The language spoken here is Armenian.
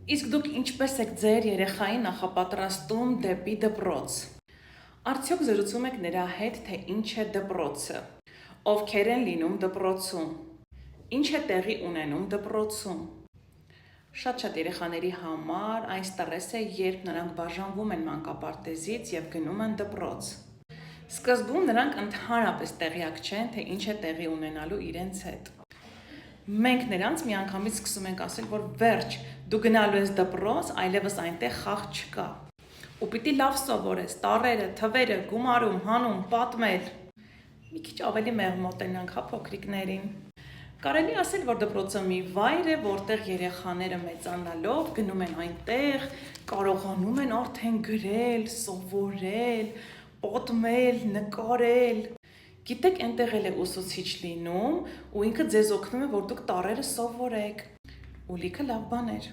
Իսկ դուք ինչպես եք ձեր երեխային նախապատրաստում դեպի դպրոց։ Արդյոք զրուցում եք նրա հետ, թե ինչ է դպրոցը, ովքեր են լինում դպրոցում, ինչ է տեղի ունենում դպրոցում։ Շատ երեխաների համար այն ստրես է, երբ նրանք բաժանվում են մանկապարտեզից և գնում են դպրոց։ Սկզբում նրանք ընդհանրապես տեղյակ չեն, թե ինչ է տեղի ունենալու իրենց հետ։ Մենք նրանց միանգամից սկսում ենք ասել, որ վերջ, դու գնալու ես դպրոց, այլևս այնտեղ խաղ չկա։ Ու պիտի լավ սովորես, տառերը, թվերը, գումարում, հանում, պատմել։ Մի քիչ ավելի մեղմոտենանք, հա, փոքրիկներին։ Կարելի ասել, որ դպրոցը մի վայր է, որտեղ երեխաները մեծանալով գնում են այնտեղ, կարողանում են արդեն գրել, սովորել, պատմել, նկարել։ Գիտեք, այնտեղ էլ է ուսուցիչ լինում ու ինքը ձեզ օգնում է, որ դուք տառերը սովորեք։ Ու լիքը լավ բաներ։